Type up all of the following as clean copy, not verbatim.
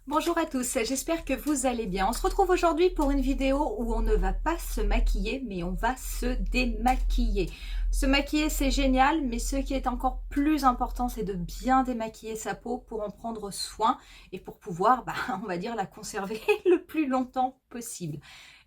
Bonjour à tous, j'espère que vous allez bien. On se retrouve aujourd'hui pour une vidéo où on ne va pas se maquiller, mais on va se démaquiller. Se maquiller, c'est génial, mais ce qui est encore plus important, c'est de bien démaquiller sa peau pour en prendre soin et pour pouvoir, on va dire, la conserver le plus longtemps possible.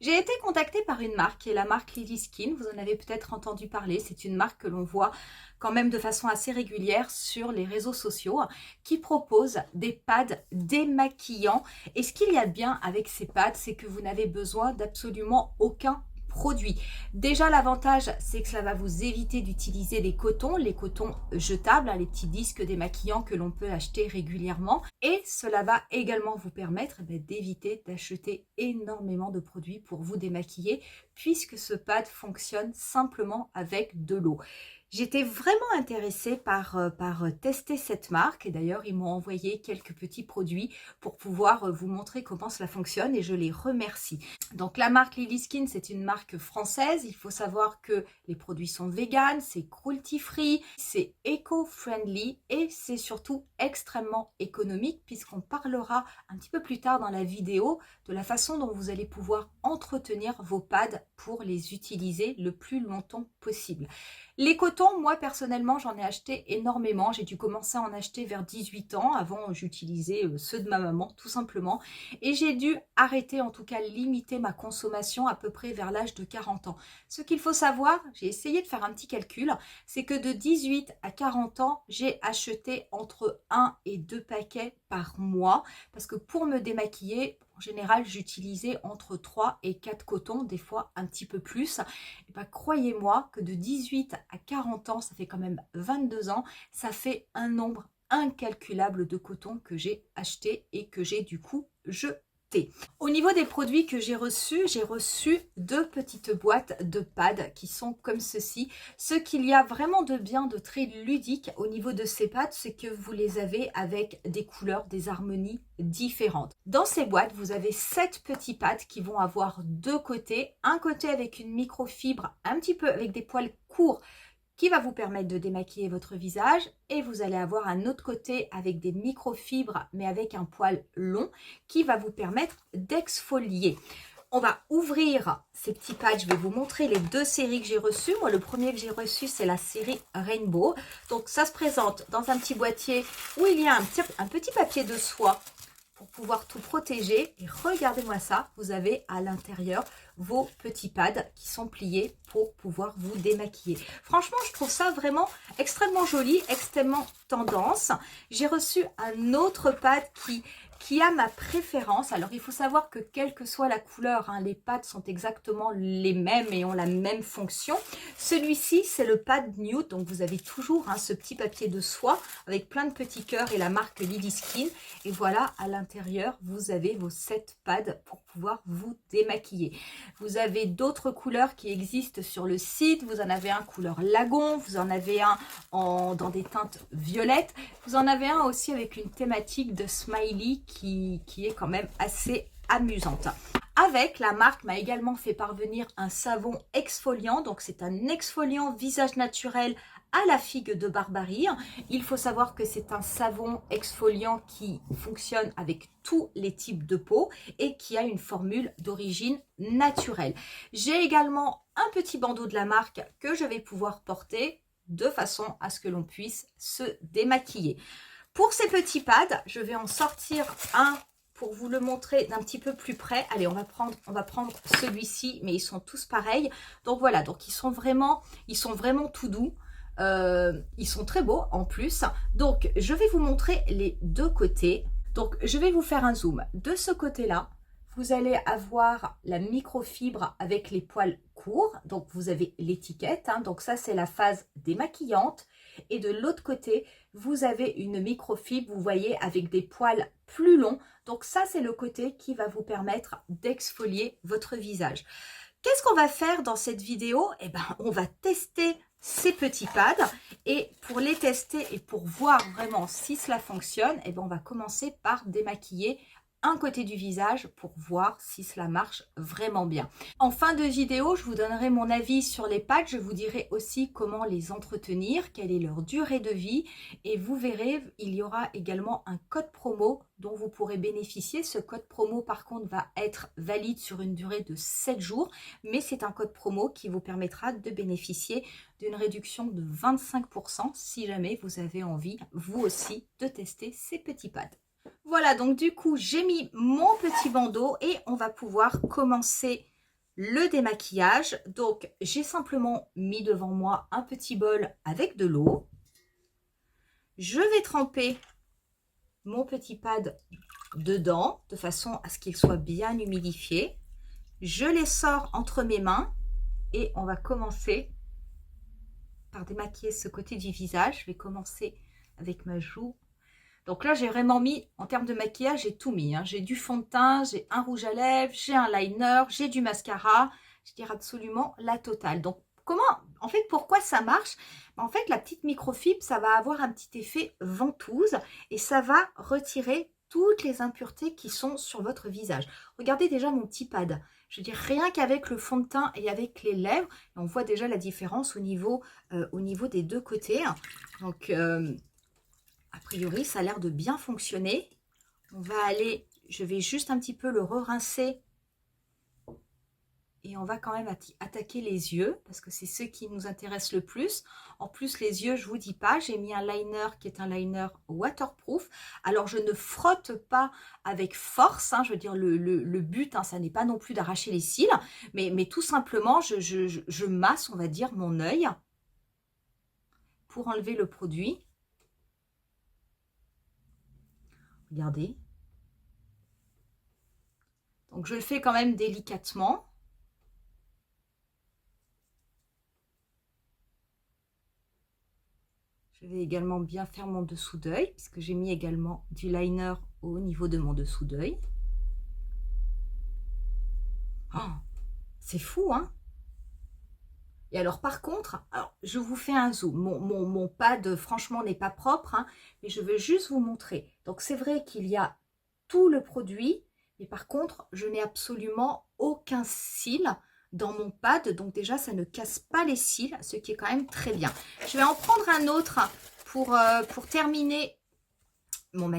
J'ai été contactée par une marque, qui est la marque Lily Skin. Vous en avez peut-être entendu parler. C'est une marque que l'on voit quand même de façon assez régulière sur les réseaux sociaux, qui propose des pads démaquillants. Et ce qu'il y a de bien avec ces pads, c'est que vous n'avez besoin d'absolument aucun produit. Déjà, l'avantage, c'est que ça va vous éviter d'utiliser les cotons jetables, les petits disques démaquillants que l'on peut acheter régulièrement. Et cela va également vous permettre d'éviter d'acheter énormément de produits pour vous démaquiller, puisque ce pad fonctionne simplement avec de l'eau. J'étais vraiment intéressée par tester cette marque et d'ailleurs ils m'ont envoyé quelques petits produits pour pouvoir vous montrer comment cela fonctionne et je les remercie. Donc la marque Lily Skin, c'est une marque française. Il faut savoir que les produits sont véganes, c'est cruelty free, c'est éco-friendly et c'est surtout extrêmement économique puisqu'on parlera un petit peu plus tard dans la vidéo de la façon dont vous allez pouvoir entretenir vos pads pour les utiliser le plus longtemps possible. Les cotons, moi personnellement, j'en ai acheté énormément. J'ai dû commencer à en acheter vers 18 ans. Avant, j'utilisais ceux de ma maman, tout simplement. Et j'ai dû arrêter, en tout cas limiter ma consommation à peu près vers l'âge de 40 ans. Ce qu'il faut savoir, j'ai essayé de faire un petit calcul, c'est que de 18 à 40 ans, j'ai acheté entre 1 et 2 paquets par mois. Parce que pour me démaquiller, en général, j'utilisais entre 3 et 4 cotons, des fois un petit peu plus. Et croyez-moi que de 18 à 40 ans, ça fait quand même 22 ans, ça fait un nombre incalculable de cotons que j'ai acheté et que j'ai du coup jeté. Au niveau des produits que j'ai reçu 2 petites boîtes de pads qui sont comme ceci. Ce qu'il y a vraiment de bien, de très ludique au niveau de ces pads, c'est que vous les avez avec des couleurs, des harmonies différentes. Dans ces boîtes, vous avez 7 petits pads qui vont avoir 2 côtés. Un côté avec une microfibre, un petit peu avec des poils courts, qui va vous permettre de démaquiller votre visage et vous allez avoir un autre côté avec des microfibres mais avec un poil long qui va vous permettre d'exfolier. On va ouvrir ces petits pads, je vais vous montrer les 2 séries que j'ai reçues. Moi, le premier que j'ai reçu, c'est la série Rainbow. Donc, ça se présente dans un petit boîtier où il y a un petit papier de soie pour pouvoir tout protéger. Et regardez-moi ça, vous avez à l'intérieur vos petits pads qui sont pliés pour pouvoir vous démaquiller. Franchement, je trouve ça vraiment extrêmement joli, extrêmement tendance. J'ai reçu un autre pad qui a ma préférence. Alors, il faut savoir que quelle que soit la couleur, les pads sont exactement les mêmes et ont la même fonction. Celui-ci, c'est le pad nude. Donc, vous avez toujours ce petit papier de soie avec plein de petits cœurs et la marque Lily Skin. Et voilà, à l'intérieur, vous avez vos 7 pads pour pouvoir vous démaquiller. Vous avez d'autres couleurs qui existent sur le site. Vous en avez un couleur lagon, vous en avez un dans des teintes violettes. Vous en avez un aussi avec une thématique de smiley qui est quand même assez amusante. Avec, la marque m'a également fait parvenir un savon exfoliant. Donc, c'est un exfoliant visage naturel à la figue de Barbarie. Il faut savoir que c'est un savon exfoliant qui fonctionne avec tous les types de peau et qui a une formule d'origine naturelle. J'ai également un petit bandeau de la marque que je vais pouvoir porter de façon à ce que l'on puisse se démaquiller. Pour ces petits pads, je vais en sortir un pour vous le montrer d'un petit peu plus près. Allez, on va prendre celui-ci, mais ils sont tous pareils. Donc voilà, donc ils sont vraiment tout doux. Ils sont très beaux en plus. Donc, je vais vous montrer les 2 côtés. Donc, je vais vous faire un zoom. De ce côté-là, vous allez avoir la microfibre avec les poils courts. Donc, vous avez l'étiquette. Donc, ça, c'est la phase démaquillante. Et de l'autre côté, vous avez une microfibre, vous voyez, avec des poils plus longs. Donc, ça, c'est le côté qui va vous permettre d'exfolier votre visage. Qu'est-ce qu'on va faire dans cette vidéo? On va tester ces petits pads et pour les tester et pour voir vraiment si cela fonctionne, on va commencer par démaquiller un côté du visage pour voir si cela marche vraiment bien. En fin de vidéo, je vous donnerai mon avis sur les pads. Je vous dirai aussi comment les entretenir, quelle est leur durée de vie. Et vous verrez, il y aura également un code promo dont vous pourrez bénéficier. Ce code promo, par contre, va être valide sur une durée de 7 jours. Mais c'est un code promo qui vous permettra de bénéficier d'une réduction de 25% si jamais vous avez envie, vous aussi, de tester ces petits pads. Voilà, donc du coup, j'ai mis mon petit bandeau et on va pouvoir commencer le démaquillage. Donc, j'ai simplement mis devant moi un petit bol avec de l'eau. Je vais tremper mon petit pad dedans de façon à ce qu'il soit bien humidifié. Je les sors entre mes mains et on va commencer par démaquiller ce côté du visage. Je vais commencer avec ma joue. Donc là, j'ai vraiment mis, en termes de maquillage, j'ai tout mis. Hein. J'ai du fond de teint, j'ai un rouge à lèvres, j'ai un liner, j'ai du mascara. Je dirais absolument la totale. Donc, en fait, pourquoi ça marche? En fait, la petite microfibre, ça va avoir un petit effet ventouse et ça va retirer toutes les impuretés qui sont sur votre visage. Regardez déjà mon petit pad. Je veux dire, rien qu'avec le fond de teint et avec les lèvres, on voit déjà la différence au niveau des deux côtés. Donc, a priori, ça a l'air de bien fonctionner. On va aller, je vais juste un petit peu le re-rincer. Et on va quand même attaquer les yeux, parce que c'est ce qui nous intéresse le plus. En plus, les yeux, je ne vous dis pas, j'ai mis un liner qui est un liner waterproof. Alors, je ne frotte pas avec force, hein, je veux dire, le but, hein, ça n'est pas non plus d'arracher les cils, mais tout simplement, je masse, on va dire, mon œil pour enlever le produit. Regardez. Donc, je le fais quand même délicatement. Je vais également bien faire mon dessous d'œil, puisque j'ai mis également du liner au niveau de mon dessous d'œil. Oh, c'est fou, hein? Et alors, par contre, alors, je vous fais un zoom. Mon pad, franchement, n'est pas propre, hein, mais je veux juste vous montrer. Donc, c'est vrai qu'il y a tout le produit, mais par contre, je n'ai absolument aucun cil dans mon pad. Donc, déjà, ça ne casse pas les cils, ce qui est quand même très bien. Je vais en prendre un autre pour terminer mon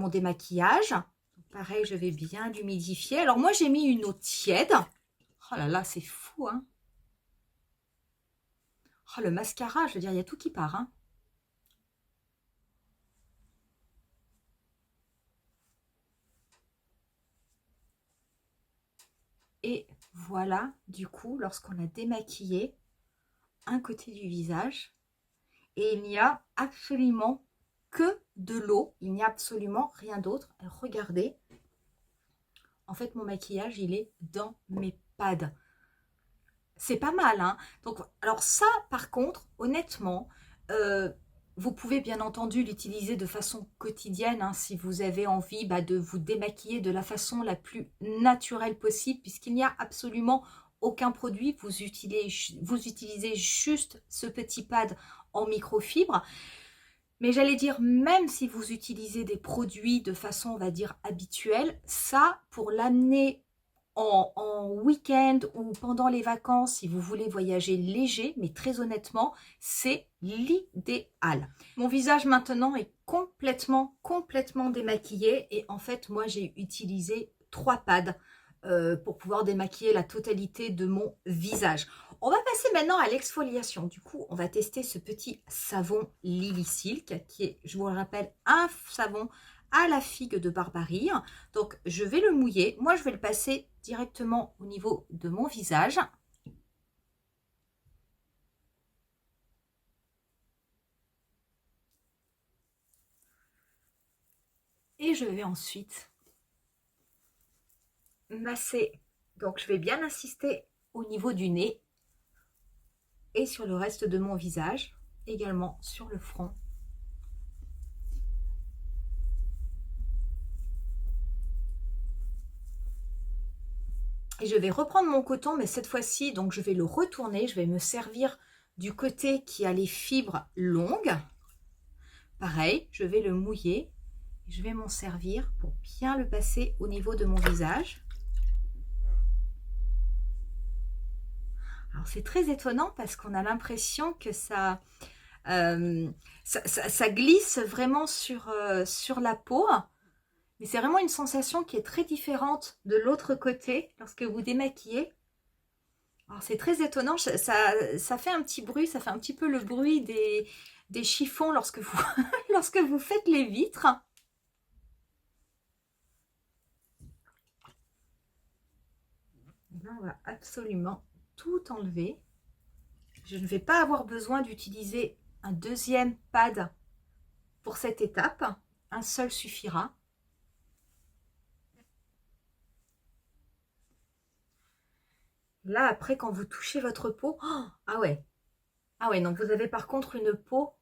démaquillage. Donc, pareil, je vais bien l'humidifier. Alors, moi, j'ai mis une eau tiède. Oh là là, c'est fou, hein? Oh, le mascara, je veux dire, il y a tout qui part, hein. Et voilà, du coup, lorsqu'on a démaquillé un côté du visage, et il n'y a absolument que de l'eau, il n'y a absolument rien d'autre. Regardez, en fait, mon maquillage, il est dans mes pads. C'est pas mal, hein. Donc, alors ça, par contre, honnêtement, vous pouvez bien entendu l'utiliser de façon quotidienne, hein, si vous avez envie de vous démaquiller de la façon la plus naturelle possible, puisqu'il n'y a absolument aucun produit. Vous utilisez juste ce petit pad en microfibre. Mais j'allais dire, même si vous utilisez des produits de façon, on va dire, habituelle, ça, pour l'amener en week-end ou pendant les vacances, si vous voulez voyager léger, mais très honnêtement, c'est l'idéal. Mon visage maintenant est complètement démaquillé et en fait, moi, j'ai utilisé 3 pads pour pouvoir démaquiller la totalité de mon visage. On va passer maintenant à l'exfoliation. Du coup, on va tester ce petit savon Lily Silk qui est, je vous le rappelle, un savon à la figue de Barbarie. Donc, je vais le mouiller. Moi, je vais le passer directement au niveau de mon visage. Et je vais ensuite masser. Donc, je vais bien insister au niveau du nez et sur le reste de mon visage, également sur le front. Et je vais reprendre mon coton, mais cette fois-ci, donc je vais le retourner. Je vais me servir du côté qui a les fibres longues. Pareil, je vais le mouiller. Je vais m'en servir pour bien le passer au niveau de mon visage. Alors c'est très étonnant parce qu'on a l'impression que ça glisse vraiment sur la peau. Mais c'est vraiment une sensation qui est très différente de l'autre côté lorsque vous démaquillez. Alors c'est très étonnant, ça fait un petit bruit, ça fait un petit peu le bruit des chiffons lorsque vous, lorsque vous faites les vitres. Et là, on va absolument tout enlever. Je ne vais pas avoir besoin d'utiliser un deuxième pad pour cette étape. Un seul suffira. Là, après, quand vous touchez votre peau, oh, ah ouais, donc vous avez par contre une peau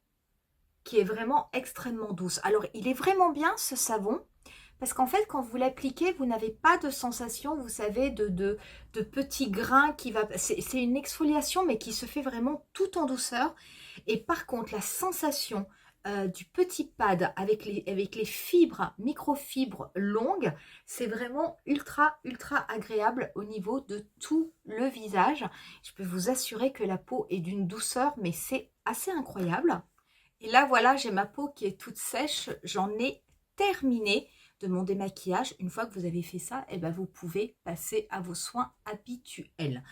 qui est vraiment extrêmement douce. Alors, il est vraiment bien ce savon, parce qu'en fait, quand vous l'appliquez, vous n'avez pas de sensation, vous savez, de petits grains qui va... C'est une exfoliation, mais qui se fait vraiment tout en douceur. Et par contre, la sensation du petit pad avec les fibres, microfibres longues, c'est vraiment ultra agréable au niveau de tout le visage. Je peux vous assurer que la peau est d'une douceur, mais c'est assez incroyable. Et là, voilà, j'ai ma peau qui est toute sèche. J'en ai terminé de mon démaquillage. Une fois que vous avez fait ça, eh ben, vous pouvez passer à vos soins habituels.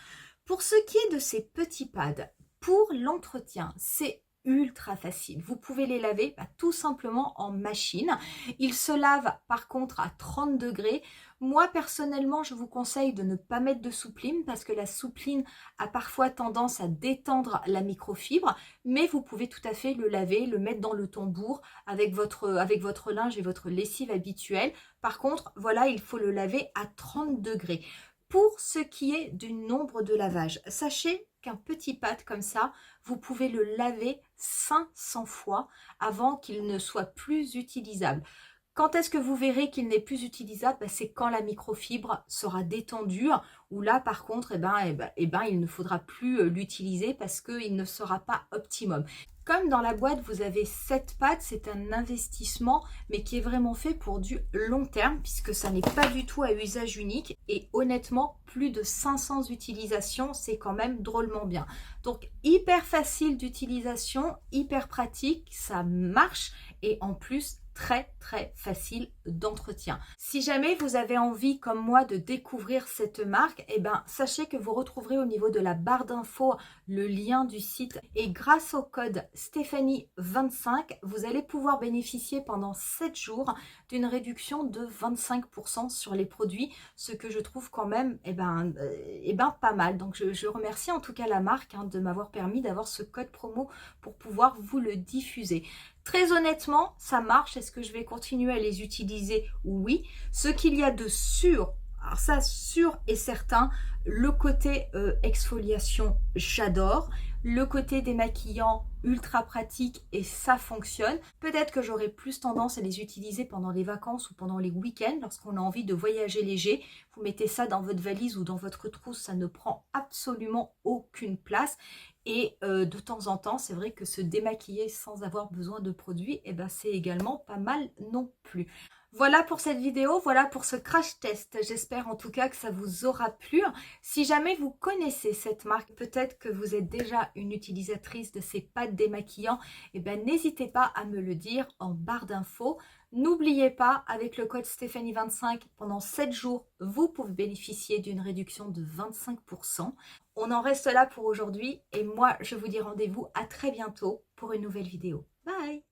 Pour ce qui est de ces petits pads, pour l'entretien, c'est ultra facile. Vous pouvez les laver tout simplement en machine. Ils se lavent par contre à 30 degrés. Moi personnellement, je vous conseille de ne pas mettre de soupline parce que la soupline a parfois tendance à détendre la microfibre, mais vous pouvez tout à fait le laver, le mettre dans le tambour avec votre linge et votre lessive habituelle. Par contre, voilà, il faut le laver à 30 degrés. Pour ce qui est du nombre de lavages, sachez qu'un petit pad comme ça, vous pouvez le laver 500 fois avant qu'il ne soit plus utilisable. Quand est-ce que vous verrez qu'il n'est plus utilisable? C'est quand la microfibre sera détendue, ou là par contre, il ne faudra plus l'utiliser parce qu'il ne sera pas optimum. Comme dans la boîte, vous avez 7 pads, c'est un investissement, mais qui est vraiment fait pour du long terme, puisque ça n'est pas du tout à usage unique. Et honnêtement, plus de 500 utilisations, c'est quand même drôlement bien. Donc, hyper facile d'utilisation, hyper pratique, ça marche, et en plus, très facile d'entretien. Si jamais vous avez envie comme moi de découvrir cette marque, sachez que vous retrouverez au niveau de la barre d'infos le lien du site, et grâce au code Stéphanie25, vous allez pouvoir bénéficier pendant 7 jours d'une réduction de 25% sur les produits, ce que je trouve quand même pas mal. Donc je remercie en tout cas la marque de m'avoir permis d'avoir ce code promo pour pouvoir vous le diffuser. Très honnêtement, ça marche. Est-ce que je vais continuer à les utiliser? Oui. Ce qu'il y a de sûr, alors ça, sûr et certain, le côté exfoliation, j'adore. Le côté démaquillant, ultra pratique, et ça fonctionne. Peut-être que j'aurai plus tendance à les utiliser pendant les vacances ou pendant les week-ends, lorsqu'on a envie de voyager léger. Vous mettez ça dans votre valise ou dans votre trousse, ça ne prend absolument aucune place. Et de temps en temps, c'est vrai que se démaquiller sans avoir besoin de produits, c'est également pas mal non plus. Voilà pour cette vidéo, voilà pour ce crash test. J'espère en tout cas que ça vous aura plu. Si jamais vous connaissez cette marque, peut-être que vous êtes déjà une utilisatrice de ces pads démaquillants, n'hésitez pas à me le dire en barre d'infos. N'oubliez pas, avec le code Stéphanie25, pendant 7 jours, vous pouvez bénéficier d'une réduction de 25%. On en reste là pour aujourd'hui et moi, je vous dis rendez-vous à très bientôt pour une nouvelle vidéo. Bye!